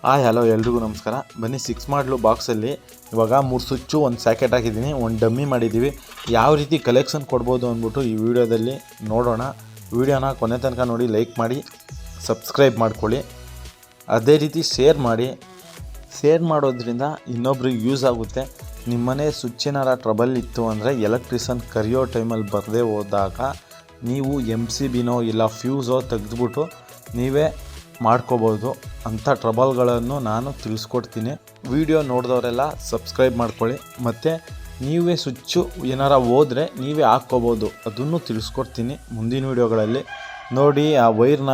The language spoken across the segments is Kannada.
ಹಾಯ್ ಹಲೋ ಎಲ್ರಿಗೂ ನಮಸ್ಕಾರ. ಬನ್ನಿ 6 ಮಾಡಲು ಬಾಕ್ಸಲ್ಲಿ ಇವಾಗ 3 ಸ್ವಿಚ್ಚು ಒಂದು ಸ್ಯಾಕೆಟ್ ಹಾಕಿದ್ದೀನಿ, ಒಂದು ಡಮ್ಮಿ ಮಾಡಿದ್ದೀವಿ. ಯಾವ ರೀತಿ ಕಲೆಕ್ಷನ್ ಕೊಡ್ಬೋದು ಅಂದ್ಬಿಟ್ಟು ಈ ವಿಡಿಯೋದಲ್ಲಿ ನೋಡೋಣ. ವಿಡಿಯೋನ ಕೊನೆ ತನಕ ನೋಡಿ, ಲೈಕ್ ಮಾಡಿ, ಸಬ್ಸ್ಕ್ರೈಬ್ ಮಾಡ್ಕೊಳ್ಳಿ. ಅದೇ ರೀತಿ ಶೇರ್ ಮಾಡಿ. ಶೇರ್ ಮಾಡೋದ್ರಿಂದ ಇನ್ನೊಬ್ರಿಗೆ ಯೂಸ್ ಆಗುತ್ತೆ. ನಿಮ್ಮನೆ ಸ್ವಿಚ್ಚಿನಾರ ಟ್ರಬಲ್ ಇತ್ತು ಅಂದರೆ ಎಲೆಕ್ಟ್ರಿಷನ್ ಕರೆಯೋ ಟೈಮಲ್ಲಿ ಬರದೇ ಹೋದಾಗ ನೀವು MCBನೋ ಇಲ್ಲ ಫ್ಯೂಸೋ ತೆಗೆದುಬಿಟ್ಟು ನೀವೇ ಮಾಡ್ಕೋಬೋದು. ಅಂಥ ಟ್ರಬಲ್ಗಳನ್ನು ನಾನು ತಿಳಿಸ್ಕೊಡ್ತೀನಿ. ವಿಡಿಯೋ ನೋಡಿದವರೆಲ್ಲ ಸಬ್ಸ್ಕ್ರೈಬ್ ಮಾಡ್ಕೊಳ್ಳಿ. ಮತ್ತು ನೀವೇ ಸ್ವಿಚ್ಚು ಏನಾರ ಹೋದರೆ ನೀವೇ ಹಾಕ್ಕೋಬೋದು, ಅದನ್ನು ತಿಳಿಸ್ಕೊಡ್ತೀನಿ ಮುಂದಿನ ವಿಡಿಯೋಗಳಲ್ಲಿ. ನೋಡಿ, ಆ ವೈರ್ನ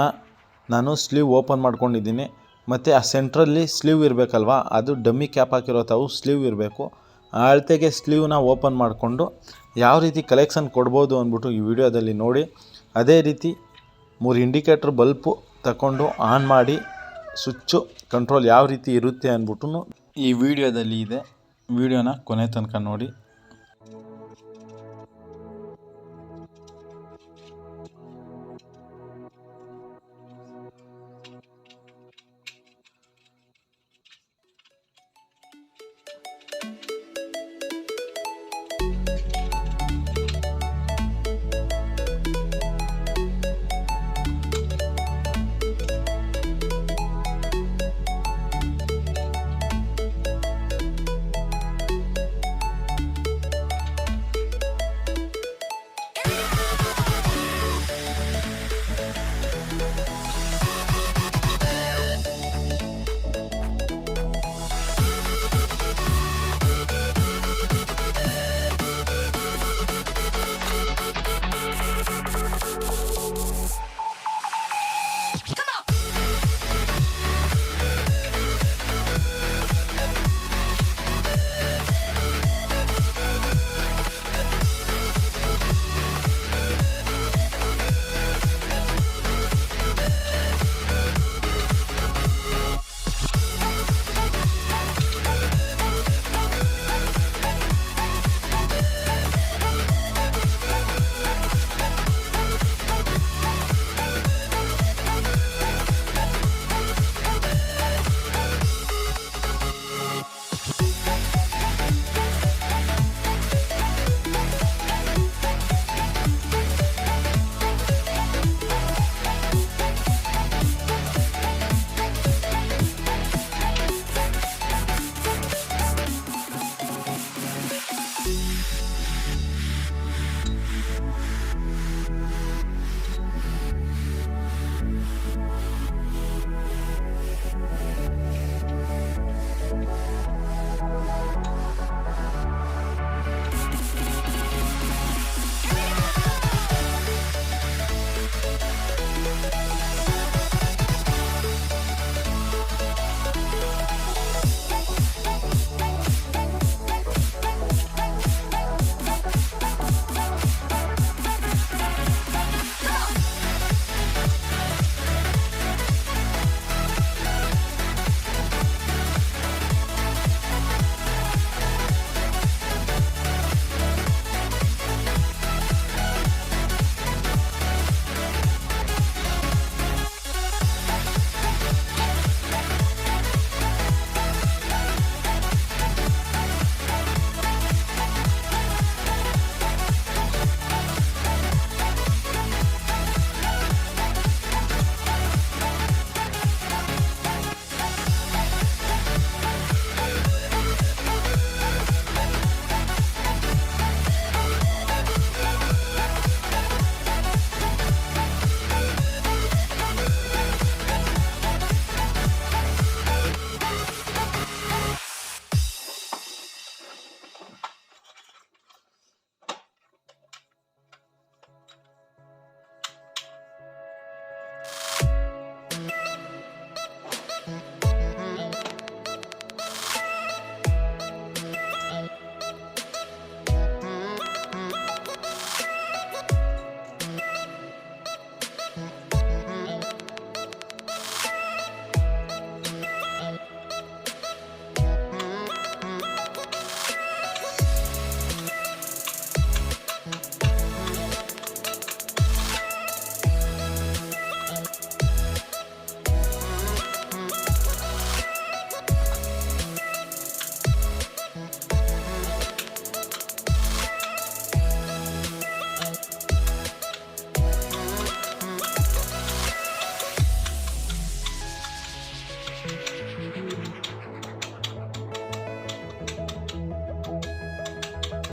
ನಾನು ಸ್ಲೀವ್ ಓಪನ್ ಮಾಡ್ಕೊಂಡಿದ್ದೀನಿ. ಮತ್ತು ಆ ಸೆಂಟ್ರಲ್ಲಿ ಸ್ಲೀವ್ ಇರಬೇಕಲ್ವ, ಅದು ಡಮ್ಮಿ ಕ್ಯಾಪ್ ಹಾಕಿರೋ ತಾವು ಸ್ಲೀವ್ ಇರಬೇಕು. ಆ ಅಳತೆಗೆ ಸ್ಲೀವ್ನ ಓಪನ್ ಮಾಡಿಕೊಂಡು ಯಾವ ರೀತಿ ಕಲೆಕ್ಷನ್ ಕೊಡ್ಬೋದು ಅಂದ್ಬಿಟ್ಟು ಈ ವಿಡಿಯೋದಲ್ಲಿ ನೋಡಿ. ಅದೇ ರೀತಿ 3 ಇಂಡಿಕೇಟ್ರ್ ಬಲ್ಪು ತಗೊಂಡು ಆನ್ ಮಾಡಿ ಸ್ವಿಚ್ಚು ಕಂಟ್ರೋಲ್ ಯಾವ ರೀತಿ ಇರುತ್ತೆ ಅಂದ್ಬಿಟ್ಟು ಈ ವಿಡಿಯೋದಲ್ಲಿ ಇದೆ. ವಿಡಿಯೋನ ಕೊನೆ ತನಕ ನೋಡಿ.